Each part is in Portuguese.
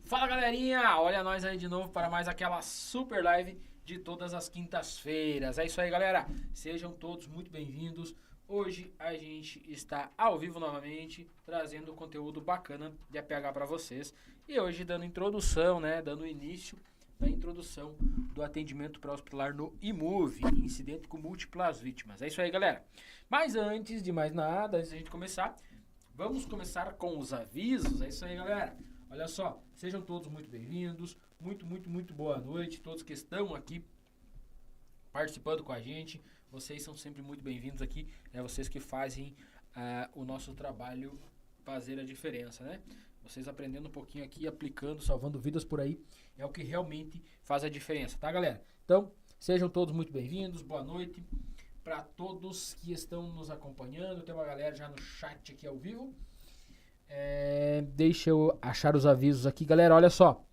Fala galerinha, olha nós aí de novo para mais aquela super live de todas as quintas-feiras. É isso aí galera, sejam todos muito bem-vindos. Hoje a gente está ao vivo novamente, trazendo conteúdo bacana de APH para vocês. E hoje dando introdução, né, dando início da introdução do atendimento pré-hospitalar no IMUV, incidente com múltiplas vítimas. É isso aí galera. Mas antes de mais nada, antes de a gente começar, vamos começar com os avisos. É isso aí galera. Olha só, sejam todos muito bem-vindos, muito boa noite, todos que estão aqui participando com a gente, vocês são sempre muito bem-vindos aqui, é vocês que fazem o nosso trabalho fazer a diferença, né? Vocês aprendendo um pouquinho aqui, aplicando, salvando vidas por aí, é o que realmente faz a diferença, tá galera? Então, sejam todos muito bem-vindos, boa noite para todos que estão nos acompanhando, tem uma galera já no chat aqui ao vivo. Deixa eu achar os avisos aqui, galera. Olha só,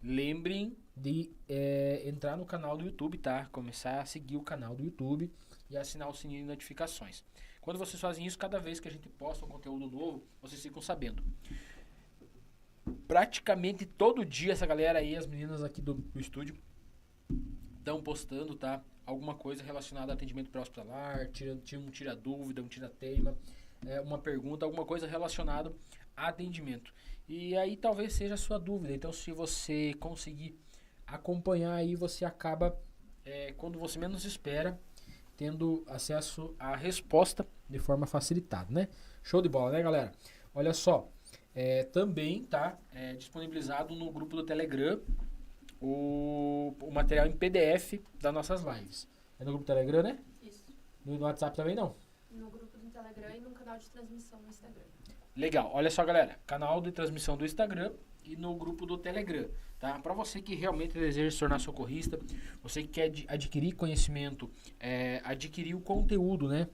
lembrem de entrar no canal do YouTube, tá? Começar a seguir o canal do YouTube e assinar o sininho de notificações. Quando vocês fazem isso, cada vez que a gente posta um conteúdo novo, vocês ficam sabendo. Praticamente todo dia essa galera aí, as meninas aqui do estúdio, estão postando, tá? Alguma coisa relacionada a atendimento pré-hospitalar, tira dúvida, um tira teima, uma pergunta, alguma coisa relacionada a atendimento. E aí talvez seja a sua dúvida. Então se você conseguir acompanhar aí, você acaba, quando você menos espera, tendo acesso à resposta de forma facilitada, né? Show de bola, né galera? Olha só, também tá disponibilizado no grupo do Telegram o material em PDF das nossas lives. É no grupo do Telegram, né? Isso. No WhatsApp também não? No grupo do Telegram e no canal de transmissão no Instagram. Legal, olha só galera, canal de transmissão do Instagram e no grupo do Telegram, tá? Para você que realmente deseja se tornar socorrista, você que quer adquirir conhecimento, adquirir o conteúdo, né?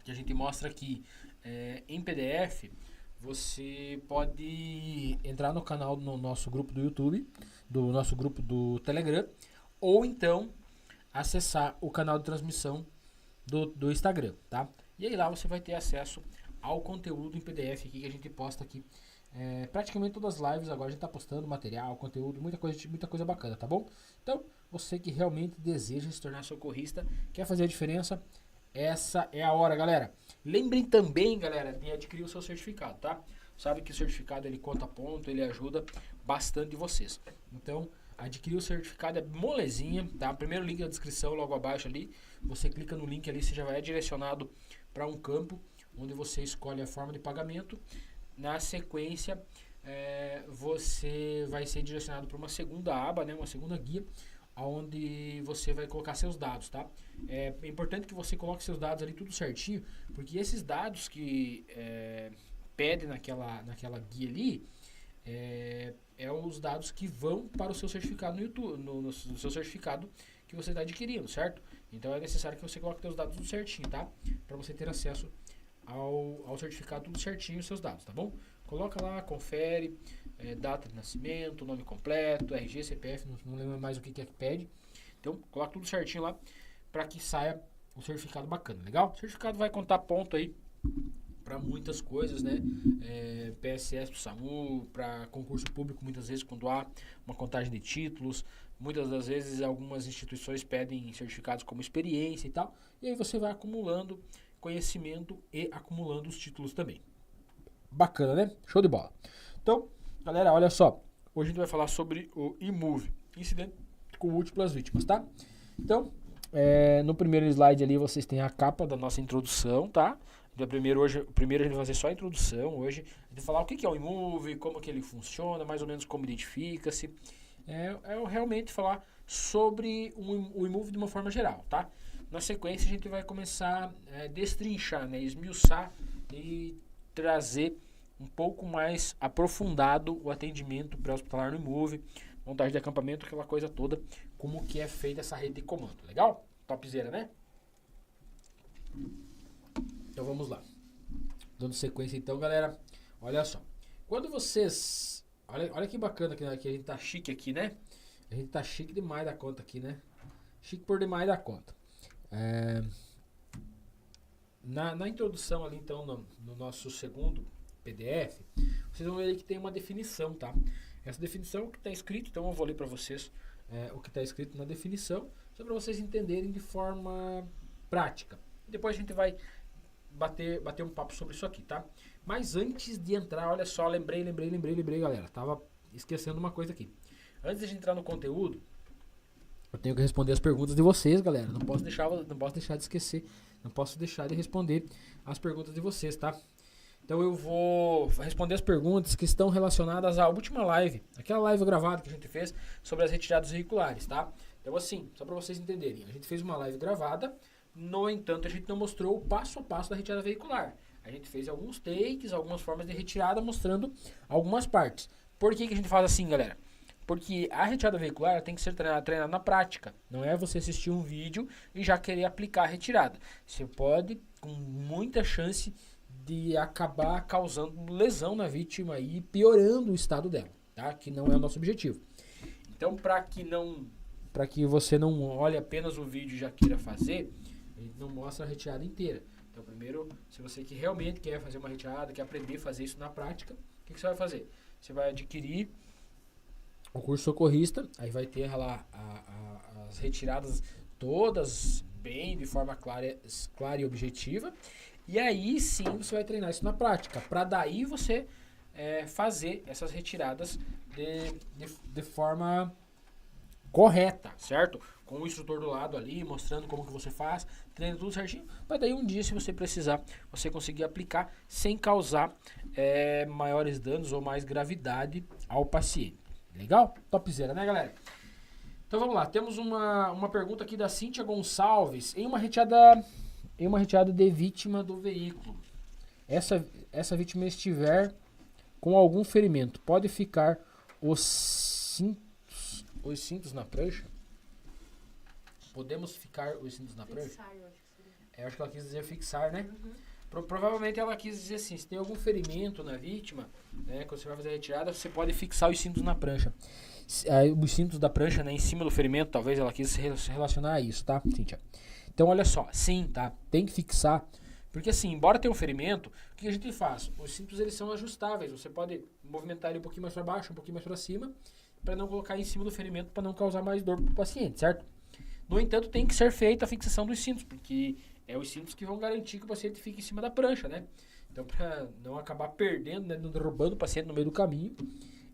Que a gente mostra aqui em PDF, você pode entrar no canal, no nosso grupo do YouTube, do nosso grupo do Telegram, ou então acessar o canal de transmissão do Instagram, tá? E aí lá você vai ter acesso ao conteúdo em PDF aqui que a gente posta aqui. Praticamente todas as lives agora a gente tá postando material, conteúdo, muita coisa bacana, tá bom? Então, você que realmente deseja se tornar socorrista, quer fazer a diferença, essa é a hora, galera. Lembrem também, galera, de adquirir o seu certificado, tá? Sabe que o certificado ele conta ponto, ele ajuda bastante vocês. Então, adquirir o certificado é molezinha, tá? Primeiro link na descrição, logo abaixo ali. Você clica no link ali, você já vai direcionado para um campo onde você escolhe a forma de pagamento. Na sequência, você vai ser direcionado para uma segunda aba, né, uma segunda guia, onde você vai colocar seus dados, tá? É importante que você coloque seus dados ali tudo certinho, porque esses dados que pede naquela guia ali, os dados que vão para o seu certificado no YouTube, no seu certificado que você está adquirindo, certo? Então é necessário que você coloque seus dados tudo certinho, tá? Para você ter acesso ao certificado tudo certinho os seus dados, tá bom? Coloca lá, confere, data de nascimento, nome completo, RG, CPF, não lembro mais o que é que pede. Então, coloca tudo certinho lá para que saia um certificado bacana, legal? O certificado vai contar ponto aí para muitas coisas, né? PSS do SAMU, para concurso público, muitas vezes quando há uma contagem de títulos, muitas das vezes algumas instituições pedem certificados como experiência e tal, e aí você vai acumulando conhecimento e acumulando os títulos também. Bacana, né? Show de bola. Então, galera, olha só. Hoje a gente vai falar sobre o IMUV, incidente com múltiplas vítimas, tá? Então, no primeiro slide ali vocês têm a capa da nossa introdução, tá? O primeiro a gente vai fazer só a introdução hoje. A gente vai falar o que é o IMUV, como que ele funciona, mais ou menos como identifica-se. Eu realmente falar sobre o IMUV de uma forma geral, tá? Na sequência a gente vai começar a destrinchar, né, esmiuçar e trazer um pouco mais aprofundado o atendimento pré-hospitalar no IMUV, montagem de acampamento, aquela coisa toda, como que é feita essa rede de comando, legal? Topzera, né? Então vamos lá. Dando sequência então, galera, olha só. Quando vocês... Olha que bacana que a gente tá chique aqui, né? A gente tá chique demais da conta aqui, né? Chique por demais da conta. Na introdução ali, então, no nosso segundo PDF, vocês vão ver que tem uma definição, tá? Essa definição é o que está escrito, então eu vou ler para vocês o que está escrito na definição, só para vocês entenderem de forma prática. Depois a gente vai bater um papo sobre isso aqui, tá? Mas antes de entrar, olha só, lembrei, galera. Tava esquecendo uma coisa aqui. Antes de a gente entrar no conteúdo, eu tenho que responder as perguntas de vocês, galera. Não posso deixar de esquecer. Não posso deixar de responder as perguntas de vocês, tá? Então eu vou responder as perguntas que estão relacionadas à última live. Aquela live gravada que a gente fez sobre as retiradas veiculares, tá? Então assim, só para vocês entenderem. A gente fez uma live gravada. No entanto, a gente não mostrou o passo a passo da retirada veicular. A gente fez alguns takes, algumas formas de retirada, mostrando algumas partes. Por que a gente faz assim, galera? Porque a retirada veicular tem que ser treinada na prática. Não é você assistir um vídeo e já querer aplicar a retirada. Você pode, com muita chance, de acabar causando lesão na vítima e piorando o estado dela, tá? Que não é o nosso objetivo. Então, para que você não olhe apenas o vídeo e já queira fazer, a gente não mostra a retirada inteira. Então, primeiro, se você que realmente quer fazer uma retirada, quer aprender a fazer isso na prática, o que você vai fazer? Você vai adquirir o curso socorrista, aí vai ter lá as retiradas todas bem, de forma clara e objetiva. E aí sim você vai treinar isso na prática, para daí você fazer essas retiradas de forma correta, certo? Com o instrutor do lado ali, mostrando como que você faz, treina tudo certinho, para daí um dia, se você precisar, você conseguir aplicar sem causar maiores danos ou mais gravidade ao paciente. Legal? Topzera, né, galera? Então vamos lá, temos uma pergunta aqui da Cíntia Gonçalves, em uma retirada de vítima do veículo. Essa vítima estiver com algum ferimento, pode ficar os cintos na prancha? Podemos ficar os cintos na prancha? Fixar, eu acho que seria. Eu acho que ela quis dizer fixar, né? Uhum. Provavelmente ela quis dizer assim, se tem algum ferimento na vítima, né, quando você vai fazer a retirada, você pode fixar os cintos na prancha. Os cintos da prancha, né, em cima do ferimento, talvez ela quis se relacionar a isso, tá, Cíntia? Então, olha só, sim, tá? Tem que fixar. Porque assim, embora tenha um ferimento, o que a gente faz? Os cintos, eles são ajustáveis. Você pode movimentar ele um pouquinho mais para baixo, um pouquinho mais para cima, para não colocar em cima do ferimento, para não causar mais dor para o paciente, certo? No entanto, tem que ser feita a fixação dos cintos, porque é os cintos que vão garantir que o paciente fique em cima da prancha, né? Então, para não acabar perdendo, né, derrubando o paciente no meio do caminho,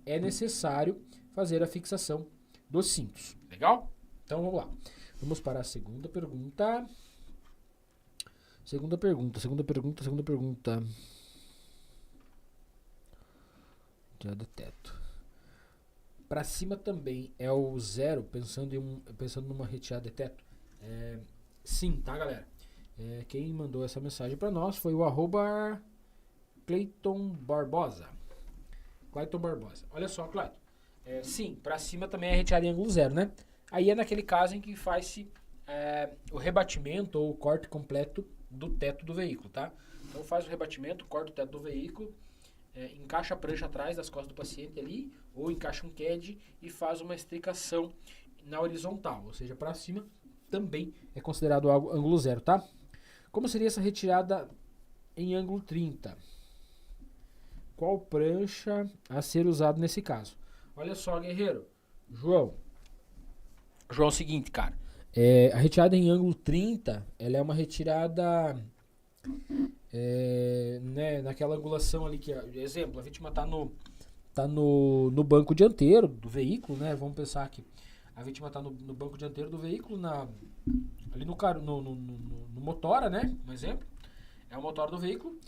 é necessário fazer a fixação dos cintos. Legal? Então, vamos lá. Vamos para a segunda pergunta. Segunda pergunta. Já de teto. Para cima também é o zero, pensando numa retirada de teto? Sim, tá, galera? Quem mandou essa mensagem para nós foi o @Clayton Barbosa. Clayton Barbosa. Olha só, Clayton. Sim, para cima também é retirada em ângulo zero, né? Aí é naquele caso em que faz-se o rebatimento ou o corte completo do teto do veículo, tá? Então faz o rebatimento, corta o teto do veículo, encaixa a prancha atrás das costas do paciente ali, ou encaixa um CAD e faz uma estricação na horizontal, ou seja, para cima também é considerado ângulo zero, tá? Como seria essa retirada em ângulo 30? Qual prancha a ser usada nesse caso? Olha só, guerreiro. João, é o seguinte, cara. A retirada em ângulo 30, ela é uma retirada né, naquela angulação ali que, exemplo, a vítima tá no banco dianteiro do veículo, né? Vamos pensar que a vítima tá no banco dianteiro do veículo, ali no motora, né? Um exemplo. É o motor do veículo.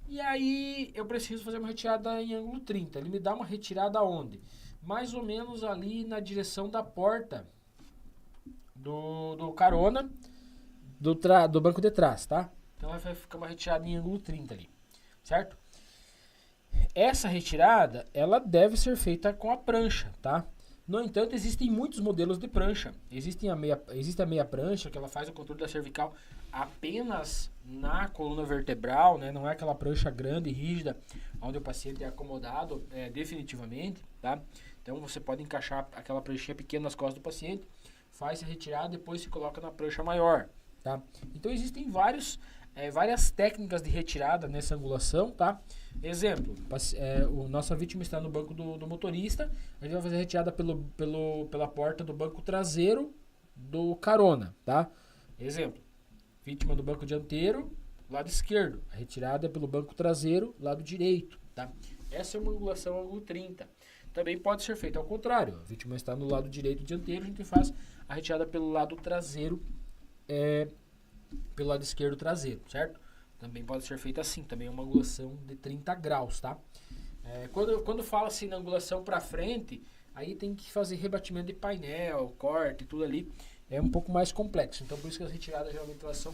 E aí eu preciso fazer uma retirada em ângulo 30. Ele me dá uma retirada onde? Mais ou menos ali na direção da porta do carona do banco de trás, tá? Então vai ficar uma retirada em ângulo 30 ali, certo? Essa retirada, ela deve ser feita com a prancha, tá? No entanto, existem muitos modelos de prancha. Existe a meia prancha, que ela faz o controle da cervical apenas na coluna vertebral, né? Não é aquela prancha grande e rígida, onde o paciente é acomodado definitivamente, tá? Então você pode encaixar aquela pranchinha pequena nas costas do paciente, faz a retirada, depois se coloca na prancha maior, tá? Então existem vários várias técnicas de retirada nessa angulação, tá? Exemplo, nossa vítima está no banco do motorista, a gente vai fazer a retirada pela porta do banco traseiro do carona, tá? Exemplo, vítima do banco dianteiro, lado esquerdo, a retirada é pelo banco traseiro, lado direito, tá? Essa é uma angulação ângulo 30. Também pode ser feita ao contrário, a vítima está no lado direito dianteiro, a gente faz a retirada pelo lado traseiro, pelo lado esquerdo traseiro, certo? Também pode ser feita assim, também é uma angulação de 30 graus, tá? Quando fala-se na angulação para frente, aí tem que fazer rebatimento de painel, corte, tudo ali, é um pouco mais complexo, então por isso que as retiradas geralmente elas são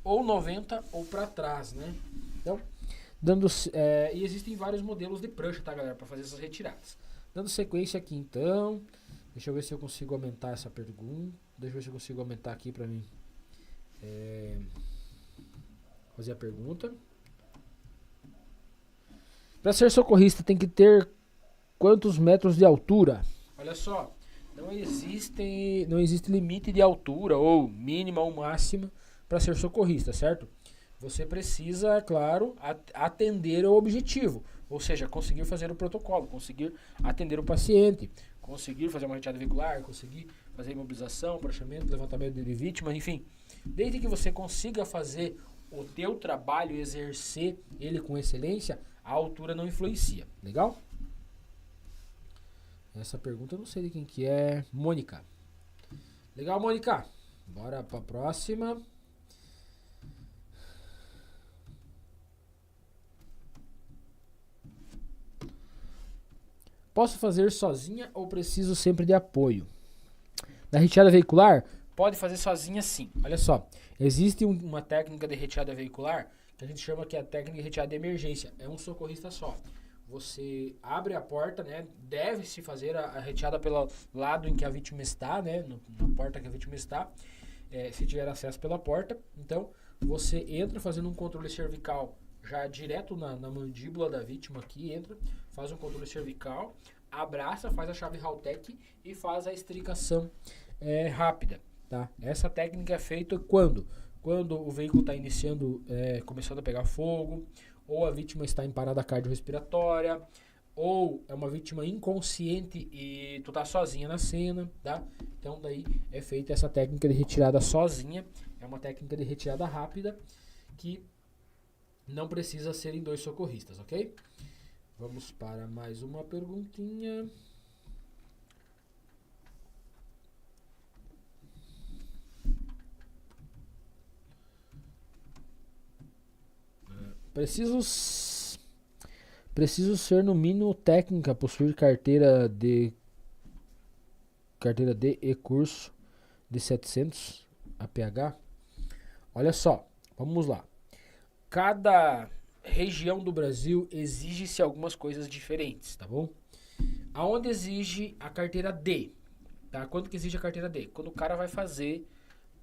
ou 90 ou para trás, né? Então, e existem vários modelos de prancha, tá, galera, para fazer essas retiradas. Dando sequência aqui, então, deixa eu ver se eu consigo aumentar essa pergunta, deixa eu ver se eu consigo aumentar aqui para mim. Fazer a pergunta. Para ser socorrista tem que ter quantos metros de altura? Olha só, não existe limite de altura ou mínima ou máxima para ser socorrista, certo? Você precisa, claro, atender ao objetivo, ou seja, conseguir fazer o protocolo, conseguir atender o paciente, conseguir fazer uma retirada veicular, conseguir fazer imobilização, pranchamento, levantamento de vítima, enfim. Desde que você consiga fazer o teu trabalho e exercer ele com excelência, a altura não influencia. Legal? Essa pergunta eu não sei de quem que é. Mônica. Legal, Mônica? Bora para a próxima. Posso fazer sozinha ou preciso sempre de apoio? Na retirada veicular, pode fazer sozinha sim. Olha só, existe uma técnica de retirada veicular que a gente chama que é a técnica de retirada de emergência. É um socorrista só. Você abre a porta, né? Deve-se fazer a retirada pelo lado em que a vítima está, né? Na porta que a vítima está, se tiver acesso pela porta. Então, você entra fazendo um controle cervical já direto na mandíbula da vítima aqui, entra, faz um controle cervical, abraça, faz a chave Haltech e faz a extricação rápida, tá? Essa técnica é feita quando o veículo está iniciando, começando a pegar fogo, ou a vítima está em parada cardiorrespiratória, ou é uma vítima inconsciente e tu tá sozinha na cena, tá? Então daí é feita essa técnica de retirada sozinha, é uma técnica de retirada rápida que não precisa ser em 2 socorristas, ok? Vamos para mais uma perguntinha. Preciso ser no mínimo técnica, possuir carteira D e curso de 700 APH. Olha só, vamos lá. Cada região do Brasil exige-se algumas coisas diferentes, tá bom? Aonde exige a carteira D, tá? Quando que exige a carteira D? Quando o cara vai fazer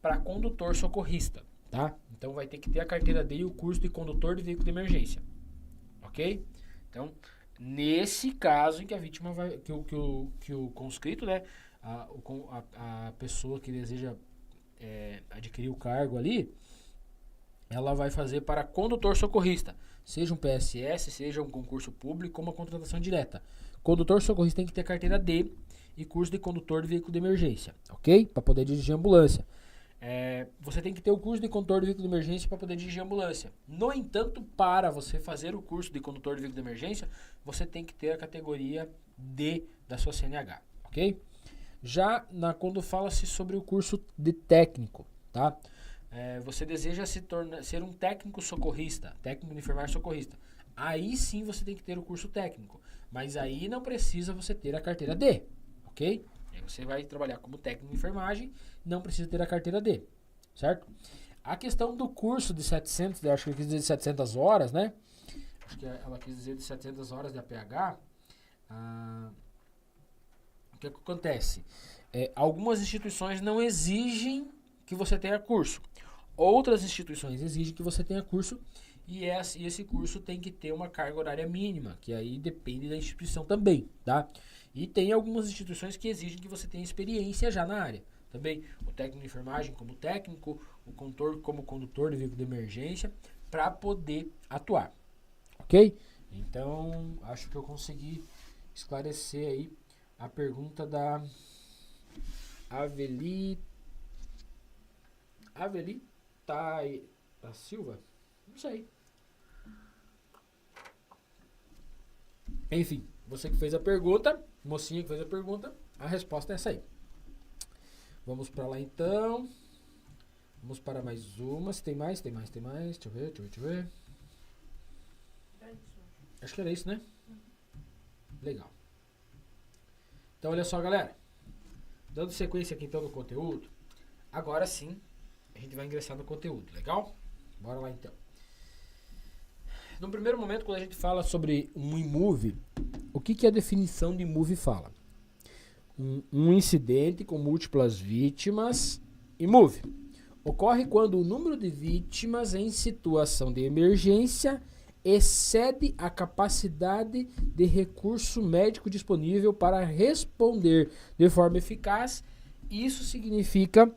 para condutor socorrista, tá? Então vai ter que ter a carteira D e o curso de condutor de veículo de emergência, ok? Então, nesse caso em que a vítima vai, que o conscrito, né, a pessoa que deseja adquirir o cargo ali, ela vai fazer para condutor socorrista, seja um PSS, seja um concurso público ou uma contratação direta. Condutor socorrista tem que ter carteira D e curso de condutor de veículo de emergência, ok? Para poder dirigir ambulância. Você tem que ter o curso de condutor de veículo de emergência para poder dirigir ambulância. No entanto, para você fazer o curso de condutor de veículo de emergência, você tem que ter a categoria D da sua CNH, ok? Já quando fala-se sobre o curso de técnico, tá? Você deseja ser um técnico socorrista, técnico de enfermagem socorrista. Aí sim você tem que ter o curso técnico, mas aí não precisa você ter a carteira D, ok? Aí você vai trabalhar como técnico de enfermagem, não precisa ter a carteira D, certo? A questão do curso de 700, acho que ela quis dizer de 700 horas, né? Acho que ela quis dizer de 700 horas de APH. O que acontece? Algumas instituições não exigem que você tenha curso. Outras instituições exigem que você tenha curso e esse curso tem que ter uma carga horária mínima, que aí depende da instituição também, tá? E tem algumas instituições que exigem que você tenha experiência já na área, também o técnico de enfermagem como técnico, o condutor como condutor de veículo de emergência, para poder atuar, ok? Então, acho que eu consegui esclarecer aí a pergunta da Aveli da Silva? Não sei. Enfim, você que fez a pergunta, mocinha que fez a pergunta, a resposta é essa aí. Vamos para lá então. Vamos para mais uma. Se tem mais, tem mais, tem mais. Deixa eu ver. Acho que era isso, né? Legal. Então, olha só, galera. Dando sequência aqui então no conteúdo, agora sim a gente vai ingressar no conteúdo, legal? Bora lá então. No primeiro momento, quando a gente fala sobre um imove, o que a definição de imove fala? Um incidente com múltiplas vítimas, imove, ocorre quando o número de vítimas em situação de emergência excede a capacidade de recurso médico disponível para responder de forma eficaz. Isso significa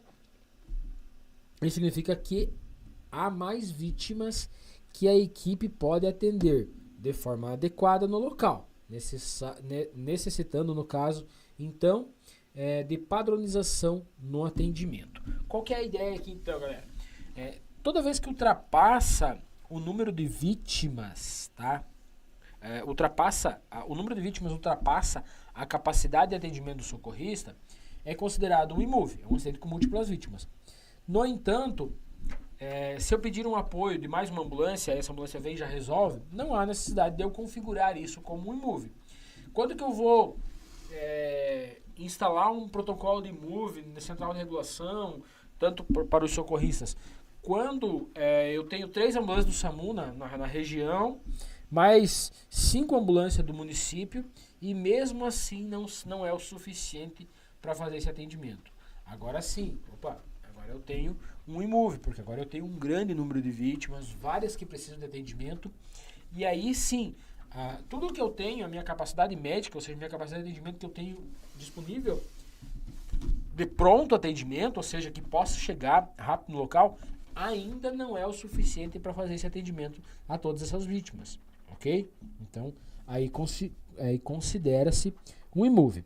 que há mais vítimas que a equipe pode atender de forma adequada no local, necessitando, no caso, então, de padronização no atendimento. Qual que é a ideia aqui, então, galera? Toda vez que ultrapassa o número de vítimas, tá? O número de vítimas ultrapassa a capacidade de atendimento do socorrista, é considerado um imove, é um acidente com múltiplas vítimas. No entanto, se eu pedir um apoio de mais uma ambulância, essa ambulância vem e já resolve, não há necessidade de eu configurar isso como um imove. Quando que eu vou instalar um protocolo de imove na central de regulação, tanto para os socorristas? Quando eu tenho 3 ambulâncias do SAMU na região, mais 5 ambulâncias do município, e mesmo assim não é o suficiente para fazer esse atendimento. Agora sim, agora eu tenho um imove, porque agora eu tenho um grande número de vítimas, várias que precisam de atendimento, e aí sim, tudo que eu tenho, a minha capacidade médica, ou seja, a minha capacidade de atendimento que eu tenho disponível de pronto atendimento, ou seja, que possa chegar rápido no local, ainda não é o suficiente para fazer esse atendimento a todas essas vítimas, ok? Então, aí considera-se um imove.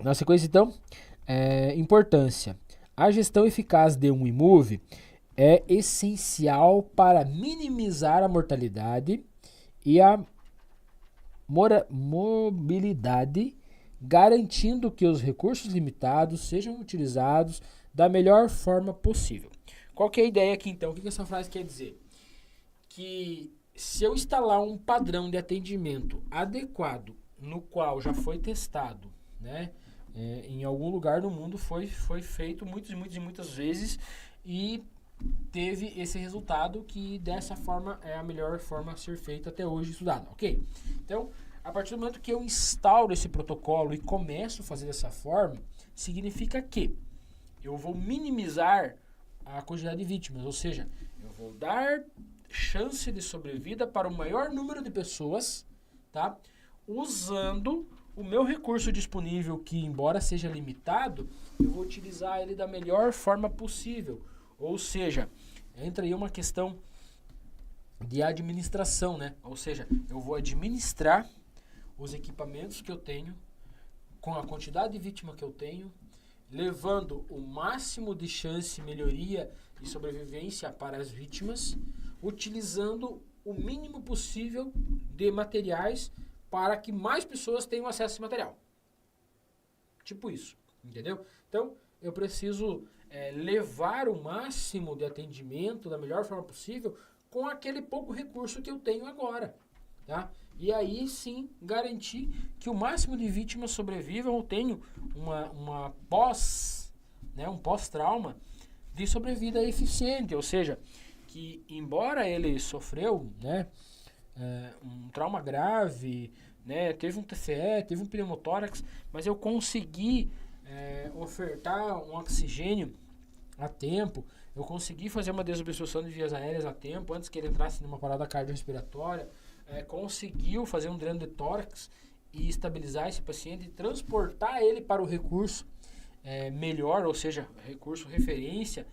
Na sequência, então, importância. A gestão eficaz de um imove é essencial para minimizar a mortalidade e a mobilidade, garantindo que os recursos limitados sejam utilizados da melhor forma possível. Qual que é a ideia aqui, então? O que essa frase quer dizer? Que se eu instalar um padrão de atendimento adequado, no qual já foi testado, né? Em algum lugar no mundo foi feito muitas vezes e teve esse resultado, que dessa forma é a melhor forma a ser feita até hoje estudada, ok? Então, a partir do momento que eu instauro esse protocolo e começo a fazer dessa forma, significa que eu vou minimizar a quantidade de vítimas, ou seja, eu vou dar chance de sobrevida para o maior número de pessoas, tá? Usando o meu recurso disponível, que embora seja limitado, eu vou utilizar ele da melhor forma possível. Ou seja, entra aí uma questão de administração, né? Ou seja, eu vou administrar os equipamentos que eu tenho, com a quantidade de vítima que eu tenho, levando o máximo de chance, melhoria e sobrevivência para as vítimas, utilizando o mínimo possível de materiais para que mais pessoas tenham acesso a esse material. Tipo isso, entendeu? Então, eu preciso levar o máximo de atendimento da melhor forma possível com aquele pouco recurso que eu tenho agora, tá? E aí sim garantir que o máximo de vítimas sobrevivam. Eu tenho um pós-trauma de sobrevida eficiente, ou seja, que embora ele sofreu, né, um trauma grave, né, teve um TCE, teve um pneumotórax, mas eu consegui ofertar um oxigênio a tempo, eu consegui fazer uma desobstrução de vias aéreas a tempo, antes que ele entrasse numa parada cardiorrespiratória, conseguiu fazer um dreno de tórax e estabilizar esse paciente, e transportar ele para o recurso melhor, ou seja, recurso referência,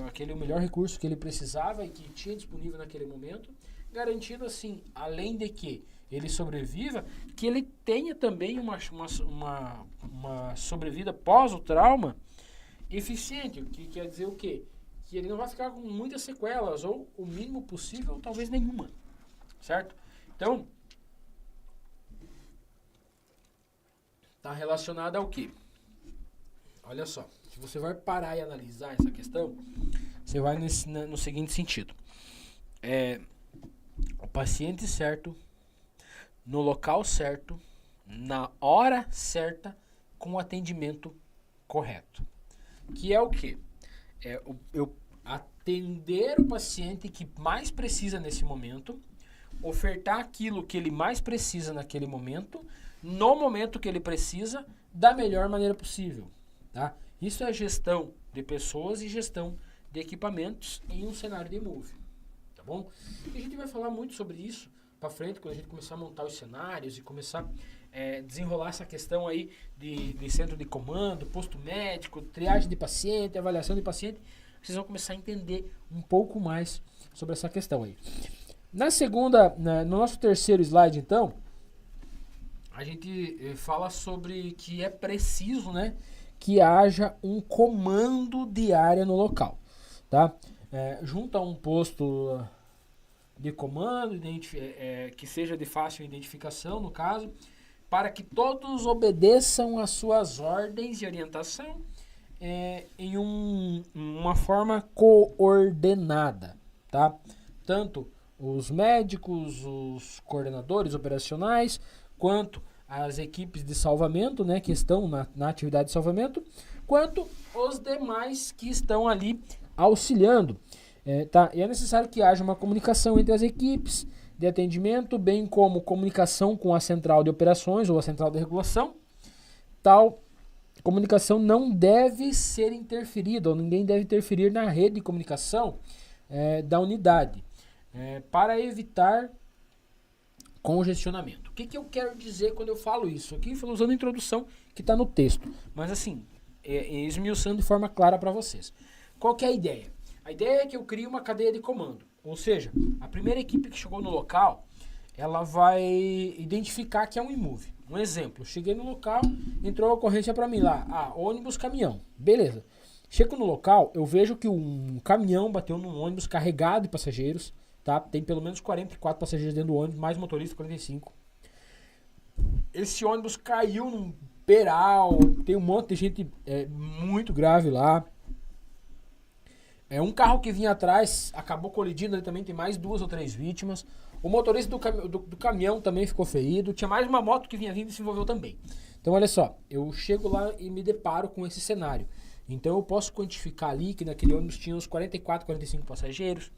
aquele o melhor recurso que ele precisava e que tinha disponível naquele momento, garantindo assim, além de que ele sobreviva, que ele tenha também uma sobrevida pós o trauma eficiente, o que quer dizer o quê? Que ele não vai ficar com muitas sequelas, ou o mínimo possível, ou talvez nenhuma, certo? Então, está relacionado ao quê? Olha só, se você vai parar e analisar essa questão, você vai no seguinte sentido. O paciente certo, no local certo, na hora certa, com o atendimento correto. Que é o quê? Eu atender o paciente que mais precisa nesse momento, ofertar aquilo que ele mais precisa naquele momento, no momento que ele precisa, da melhor maneira possível. Tá? Isso é gestão de pessoas e gestão de equipamentos em um cenário de move. Tá bom? E a gente vai falar muito sobre isso para frente, quando a gente começar a montar os cenários e começar a desenrolar essa questão aí de centro de comando, posto médico, triagem de paciente, avaliação de paciente. Vocês vão começar a entender um pouco mais sobre essa questão aí. No nosso terceiro slide, então, a gente fala sobre que é preciso, né, que haja um comando de área no local, tá? Junto a um posto de comando, que seja de fácil identificação, no caso, para que todos obedeçam às suas ordens de orientação em uma forma coordenada, tá? Tanto os médicos, os coordenadores operacionais, quanto as equipes de salvamento, né, que estão na atividade de salvamento, quanto os demais que estão ali auxiliando. Tá? E é necessário que haja uma comunicação entre as equipes de atendimento, bem como comunicação com a central de operações ou a central de regulação. Tal comunicação não deve ser interferida, ou ninguém deve interferir na rede de comunicação da unidade, para evitar congestionamento. O que eu quero dizer quando eu falo isso? Aqui estou usando a introdução que está no texto, mas assim, esmiuçando de forma clara para vocês. Qual que é a ideia? A ideia é que eu crie uma cadeia de comando, ou seja, a primeira equipe que chegou no local, ela vai identificar que é um imove. Um exemplo, cheguei no local, entrou a ocorrência para mim lá, ônibus, caminhão, beleza. Chego no local, eu vejo que um caminhão bateu num ônibus carregado de passageiros, tá? Tem pelo menos 44 passageiros dentro do ônibus, mais motorista 45. Esse ônibus caiu num peral, tem um monte de gente muito grave lá. Um carro que vinha atrás acabou colidindo, ele também tem mais 2 ou 3 vítimas. O motorista do caminhão também ficou ferido. Tinha mais uma moto que vinha vindo e se envolveu também. Então olha só, eu chego lá e me deparo com esse cenário. Então eu posso quantificar ali que naquele ônibus tinha uns 44, 45 passageiros.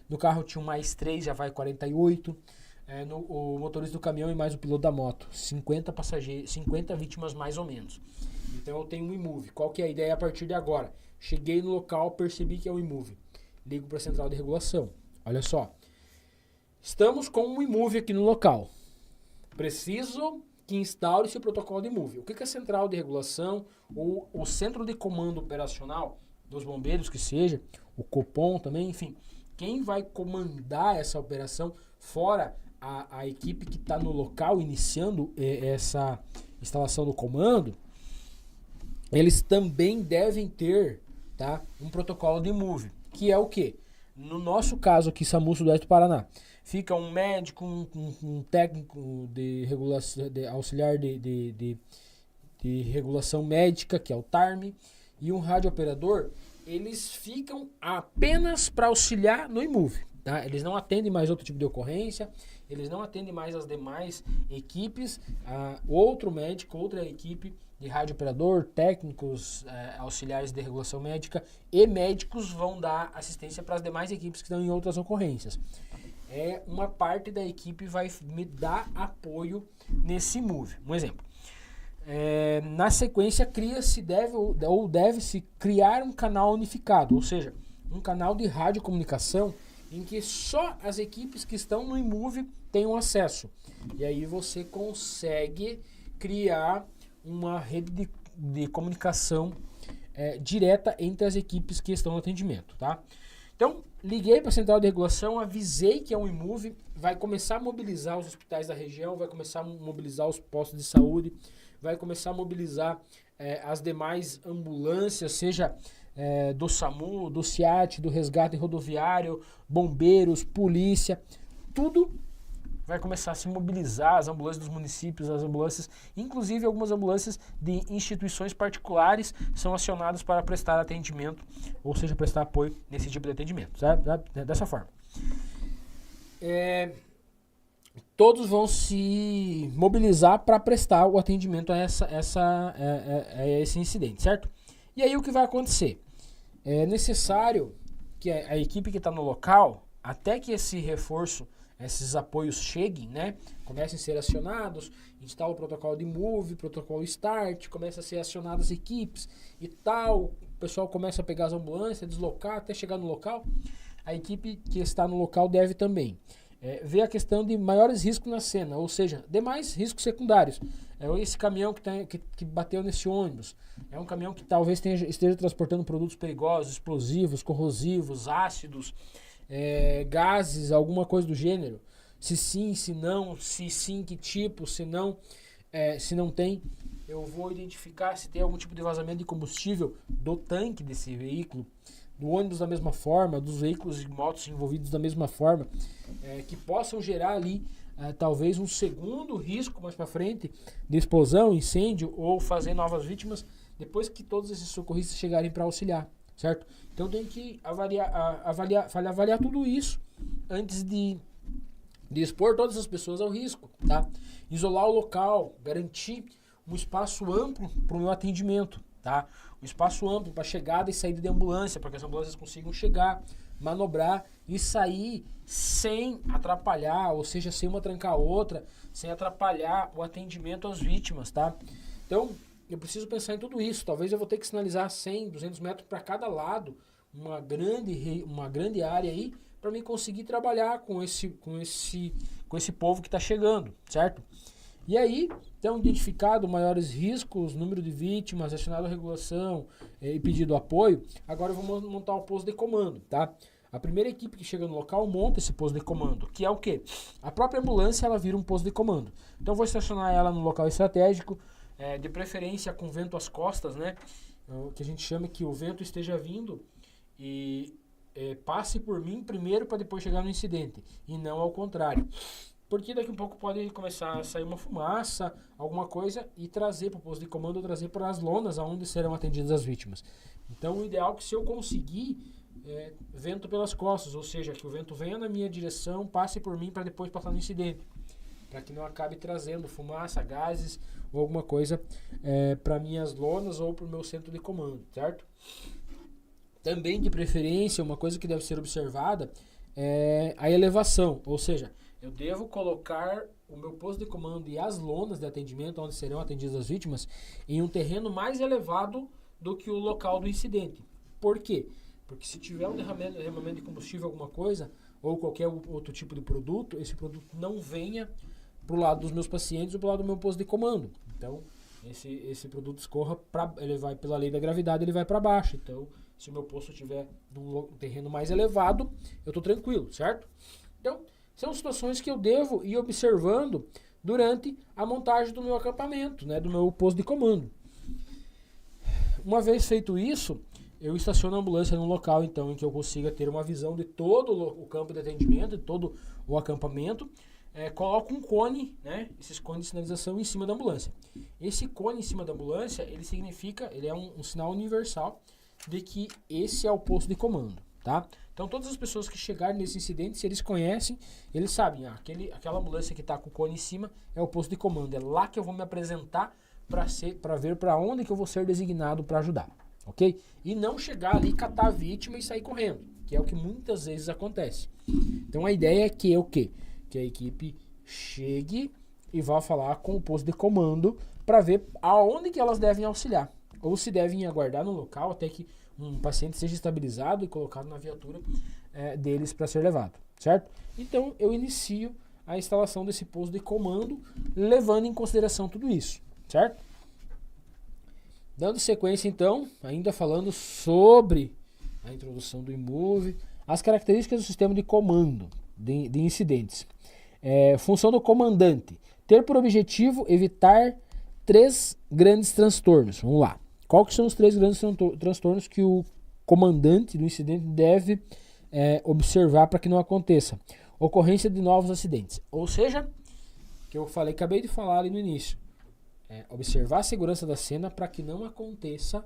No carro tinha mais 3, já vai 48. O motorista do caminhão e mais o piloto da moto. 50 passageiros, 50 vítimas mais ou menos. Então eu tenho um imove. Qual que é a ideia a partir de agora? Cheguei no local, percebi que é um imove. Ligo para a central de regulação. Olha só. Estamos com um imove aqui no local. Preciso que instaure-se o protocolo de imove. O que a central de regulação ou o centro de comando operacional dos bombeiros que seja, o Copom também, enfim, quem vai comandar essa operação fora a equipe que está no local iniciando essa instalação do comando, eles também devem ter, tá, um protocolo de imove, que é o quê? No nosso caso aqui, SAMU Sudoeste do Paraná, fica um médico, um técnico de regulação, auxiliar de regulação médica, que é o TARM, e um radiooperador. Eles ficam apenas para auxiliar no imove. Tá? Eles não atendem mais outro tipo de ocorrência, eles não atendem mais as demais equipes, outro médico, outra equipe de radiooperador, técnicos, auxiliares de regulação médica e médicos vão dar assistência para as demais equipes que estão em outras ocorrências. Uma parte da equipe vai me dar apoio nesse move. Um exemplo. Na sequência, deve-se criar um canal unificado, ou seja, um canal de radiocomunicação em que só as equipes que estão no imove tenham acesso. E aí você consegue criar uma rede de comunicação direta entre as equipes que estão no atendimento, tá? Então, liguei para a central de regulação, avisei que é um imove, vai começar a mobilizar os hospitais da região, vai começar a mobilizar os postos de saúde, vai começar a mobilizar as demais ambulâncias, seja do SAMU, do SIAT, do resgate rodoviário, bombeiros, polícia, tudo vai começar a se mobilizar, as ambulâncias dos municípios, as ambulâncias, inclusive algumas ambulâncias de instituições particulares são acionadas para prestar atendimento, ou seja, prestar apoio nesse tipo de atendimento, sabe? Dessa forma. Todos vão se mobilizar para prestar o atendimento a esse incidente, certo? E aí o que vai acontecer? É necessário que a equipe que está no local, até que esse reforço, esses apoios cheguem, né? Comecem a ser acionados, instala o protocolo de move, protocolo start, começa a ser acionadas as equipes e tal, o pessoal começa a pegar as ambulâncias, deslocar até chegar no local. A equipe que está no local deve também ver a questão de maiores riscos na cena, ou seja, demais riscos secundários. Esse caminhão que bateu nesse ônibus, é um caminhão que talvez esteja transportando produtos perigosos, explosivos, corrosivos, ácidos, gases, alguma coisa do gênero. Se sim, se não, se sim, que tipo, se não tem, eu vou identificar se tem algum tipo de vazamento de combustível do tanque desse veículo, do ônibus da mesma forma, dos veículos e motos envolvidos da mesma forma, que possam gerar ali talvez um segundo risco mais para frente de explosão, incêndio ou fazer novas vítimas depois que todos esses socorristas chegarem para auxiliar, certo? Então tem que avaliar tudo isso antes de expor todas as pessoas ao risco, tá? Isolar o local, garantir um espaço amplo para o meu atendimento, tá? Um espaço amplo para chegada e saída de ambulância, para que as ambulâncias consigam chegar, manobrar e sair sem atrapalhar, ou seja, sem uma trancar a outra, sem atrapalhar o atendimento às vítimas, tá? Então, eu preciso pensar em tudo isso. Talvez eu vou ter que sinalizar 100, 200 metros para cada lado, uma grande área aí, para mim conseguir trabalhar com esse povo que está chegando, certo? E aí, então, identificado maiores riscos, número de vítimas, acionado a regulação e pedido apoio, agora eu vou montar o posto de comando, tá? A primeira equipe que chega no local monta esse posto de comando, que é o quê? A própria ambulância, ela vira um posto de comando. Então, eu vou estacionar ela no local estratégico, de preferência com vento às costas, né? O que a gente chama que o vento esteja vindo e passe por mim primeiro para depois chegar no incidente, e não ao contrário. Porque daqui a pouco pode começar a sair uma fumaça, alguma coisa, e trazer para o posto de comando, ou trazer para as lonas onde serão atendidas as vítimas. Então, o ideal é que se eu conseguir vento pelas costas, ou seja, que o vento venha na minha direção, passe por mim para depois passar no incidente, para que não acabe trazendo fumaça, gases ou alguma coisa para minhas lonas ou para o meu centro de comando, certo? Também, de preferência, uma coisa que deve ser observada é a elevação, ou seja, eu devo colocar o meu posto de comando e as lonas de atendimento, onde serão atendidas as vítimas, em um terreno mais elevado do que o local do incidente. Por quê? Porque se tiver um derramamento de combustível, alguma coisa, ou qualquer outro tipo de produto, esse produto não venha para o lado dos meus pacientes ou para o lado do meu posto de comando. Então, esse produto escorra, ele vai pela lei da gravidade, ele vai para baixo. Então, se o meu posto estiver num terreno mais elevado, eu estou tranquilo, certo? Então, são situações que eu devo ir observando durante a montagem do meu acampamento, né, do meu posto de comando. Uma vez feito isso, eu estaciono a ambulância num local, então, em que eu consiga ter uma visão de todo o campo de atendimento, de todo o acampamento. Coloco um cone, né, esses cones de sinalização em cima da ambulância. Esse cone em cima da ambulância, ele é um sinal universal de que esse é o posto de comando, tá? Então, todas as pessoas que chegarem nesse incidente, se eles conhecem, eles sabem, aquela ambulância que está com o cone em cima é o posto de comando. É lá que eu vou me apresentar para ver para onde que eu vou ser designado para ajudar, ok? E não chegar ali, catar a vítima e sair correndo, que é o que muitas vezes acontece. Então, a ideia é que o quê? Que a equipe chegue e vá falar com o posto de comando para ver aonde que elas devem auxiliar. Ou se devem aguardar no local até que um paciente seja estabilizado e colocado na viatura deles para ser levado, certo? Então, eu inicio a instalação desse posto de comando, levando em consideração tudo isso, certo? Dando sequência, então, ainda falando sobre a introdução do eMove, as características do sistema de comando de incidentes. Função do comandante. Ter por objetivo evitar 3 grandes transtornos. Vamos lá. Qual que são os 3 grandes transtornos que o comandante do incidente deve observar para que não aconteça? Ocorrência de novos acidentes. Ou seja, que eu acabei de falar ali no início. Observar a segurança da cena para que não aconteça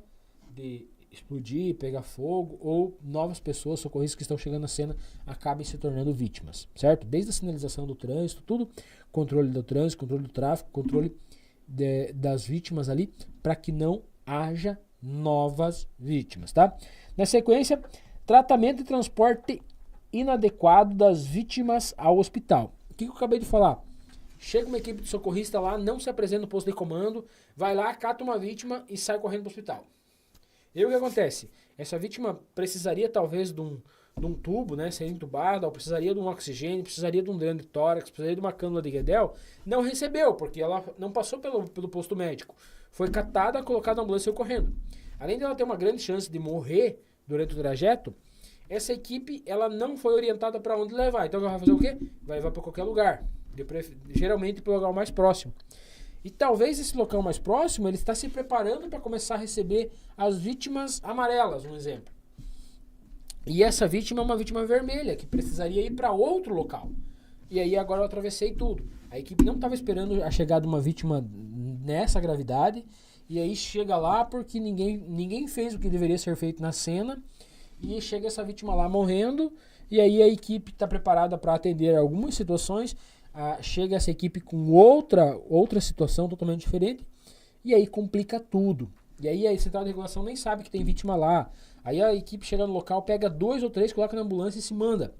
de explodir, pegar fogo ou novas pessoas, socorristas que estão chegando na cena acabem se tornando vítimas, certo? Desde a sinalização do trânsito, tudo, controle do trânsito, controle do tráfego, controle das vítimas ali, para que não haja novas vítimas, tá? Na sequência, tratamento e transporte inadequado das vítimas ao hospital. O que eu acabei de falar? Chega uma equipe de socorrista lá, não se apresenta no posto de comando, vai lá, cata uma vítima e sai correndo para o hospital. E aí o que acontece? Essa vítima precisaria talvez de um tubo, né, ser entubada, ou precisaria de um oxigênio, precisaria de um dreno de tórax, precisaria de uma cânula de Guedel, não recebeu, porque ela não passou pelo posto médico. Foi catada, colocada na ambulância e saiu correndo. Além de ela ter uma grande chance de morrer durante o trajeto, essa equipe ela não foi orientada para onde levar. Então ela vai fazer o quê? Vai levar para qualquer lugar. Geralmente para o local mais próximo. E talvez esse local mais próximo ele está se preparando para começar a receber as vítimas amarelas, um exemplo. E essa vítima é uma vítima vermelha que precisaria ir para outro local. E aí agora eu atravessei tudo. A equipe não estava esperando a chegada de uma vítima nessa gravidade. E aí chega lá porque ninguém fez o que deveria ser feito na cena. E chega essa vítima lá morrendo. E aí a equipe está preparada para atender algumas situações. Chega essa equipe com outra situação totalmente diferente e aí complica tudo. E aí a central de regulação nem sabe que tem vítima lá. Aí a equipe chega no local, pega 2 ou 3, coloca na ambulância e se manda.